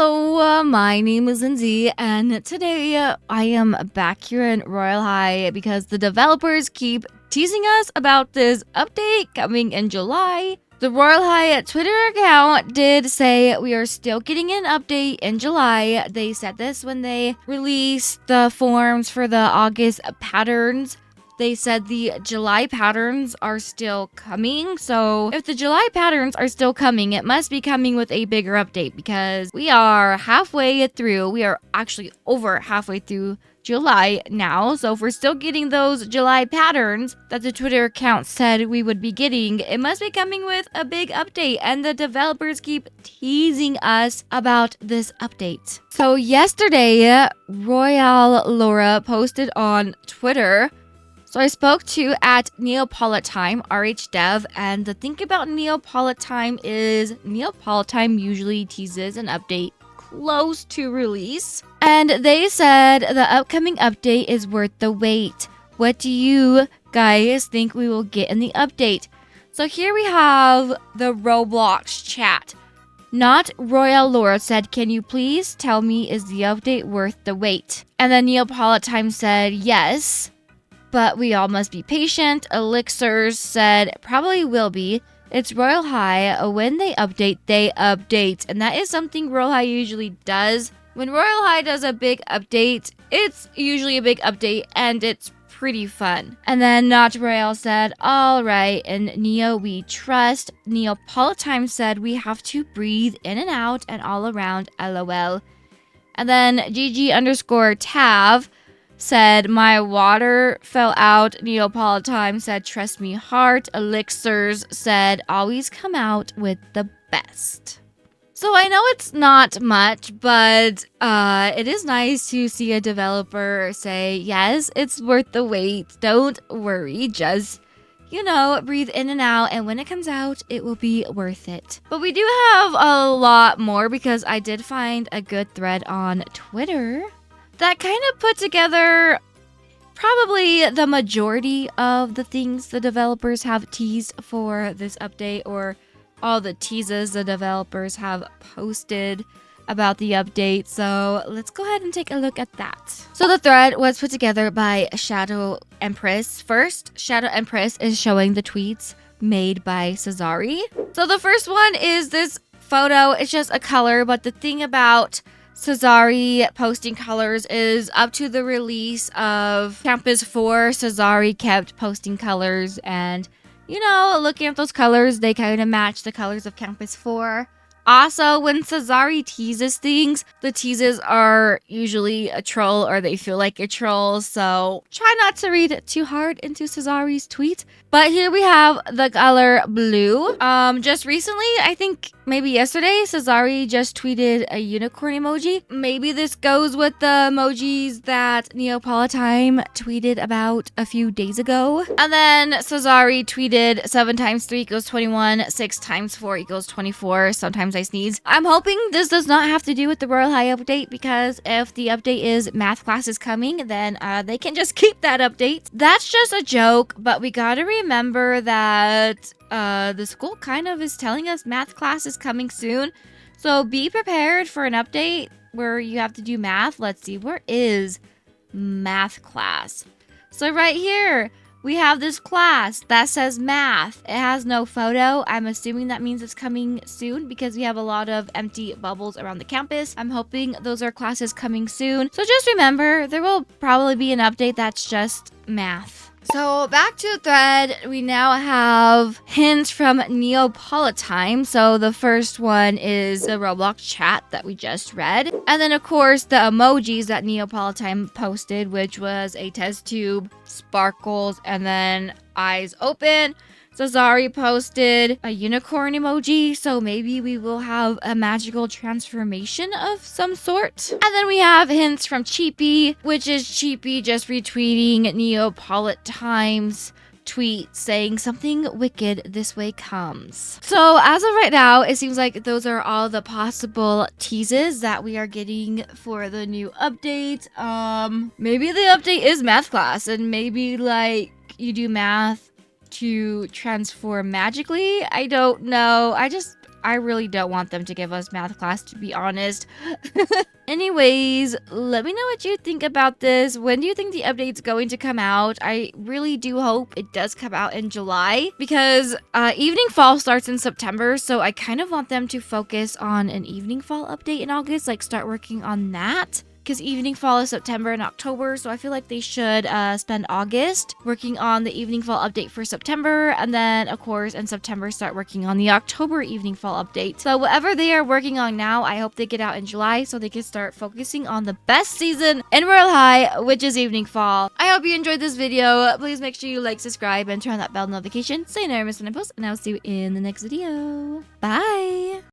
Hello, my name is Lindsay, and today I am back here in Royale High because the developers keep teasing us about this update coming in July. The Royale High Twitter account did say we are still getting an update in July. They said this when they released the forms for the August patterns. They said the July patterns are still coming. So if the July patterns are still coming, it must be coming with a bigger update because we are halfway through. We are actually over halfway through July now. So if we're still getting those July patterns that the Twitter account said we would be getting, it must be coming with a big update. And the developers keep teasing us about this update. So yesterday, Royale Laura posted on Twitter. So I spoke to at Neapolitime, RHDev, and the thing about Neapolitime is Neapolitime usually teases an update close to release. And they said the upcoming update is worth the wait. What do you guys think we will get in the update? So here we have the Roblox chat. Not Royal Laura said, can you please tell me, is the update worth the wait? And then Neapolitime said, yes. But we all must be patient. Elixirs said, probably will be. It's Royale High. When they update. And that is something Royale High usually does. When Royale High does a big update, it's usually a big update and it's pretty fun. And then Not Royale said, all right. And Neo, we trust. Neapolitime said, we have to breathe in and out and all around. LOL. And then GG_Tav said, my water fell out. Neapolitime said, trust me, heart. Elixirs said, always come out with the best. So I know it's not much, but it is nice to see a developer say, yes, it's worth the wait. Don't worry, just, breathe in and out. And when it comes out, it will be worth it. But we do have a lot more because I did find a good thread on Twitter that kind of put together probably the majority of the things the developers have teased for this update, or all the teases the developers have posted about the update. So let's go ahead and take a look at that. So the thread was put together by Shadow Empress. First, Shadow Empress is showing the tweets made by Cesari. So the first one is this photo. It's just a color, but the thing about Cesari posting colors is up to the release of Campus 4. Cesari kept posting colors and, looking at those colors, they kind of match the colors of Campus 4. Also, when Cesari teases things, the teases are usually a troll or they feel like a troll. So try not to read too hard into Cesari's tweet. But here we have the color blue. Just recently, I think maybe yesterday, Cesari just tweeted a unicorn emoji. Maybe this goes with the emojis that Neapolitime tweeted about a few days ago. And then Cesari tweeted 7 times 3 equals 21, 6 times 4 equals 24. Sometimes I sneeze. I'm hoping this does not have to do with the Royale High update, because if the update is math class is coming, then they can just keep that update. That's just a joke, but we gotta remember that the school kind of is telling us math class is coming soon. So be prepared for an update where you have to do math. Let's see, where is math class? So right here, we have this class that says math. It has no photo. I'm assuming that means it's coming soon because we have a lot of empty bubbles around the campus. I'm hoping those are classes coming soon. So just remember, there will probably be an update that's just math. So back to the thread, we now have hints from Neapolitime. So the first one is the Roblox chat that we just read. And then of course the emojis that Neapolitime posted, which was a test tube, sparkles, and then eyes open. Cesari posted a unicorn emoji, so maybe we will have a magical transformation of some sort. And then we have hints from Cheapy, which is Cheapy just retweeting Neapolitime's tweet saying something wicked this way comes. So as of right now, it seems like those are all the possible teases that we are getting for the new update. Maybe the update is math class, and maybe like you do math to transform magically. I don't know. I really don't want them to give us math class, to be honest. Anyways, let me know what you think about this. When do you think the update's going to come out? I really do hope it does come out in July because evening fall starts in September. So I kind of want them to focus on an evening fall update in August, like start working on that. Because evening fall is September and October, so I feel like they should spend August working on the evening fall update for September, and then of course in September start working on the October evening fall update. So whatever they are working on now, I hope they get out in July so they can start focusing on the best season in Royale High, which is evening fall. I hope you enjoyed this video. Please make sure you like, subscribe, and turn on that bell notification so you never miss when I post, and I'll see you in the next video. Bye!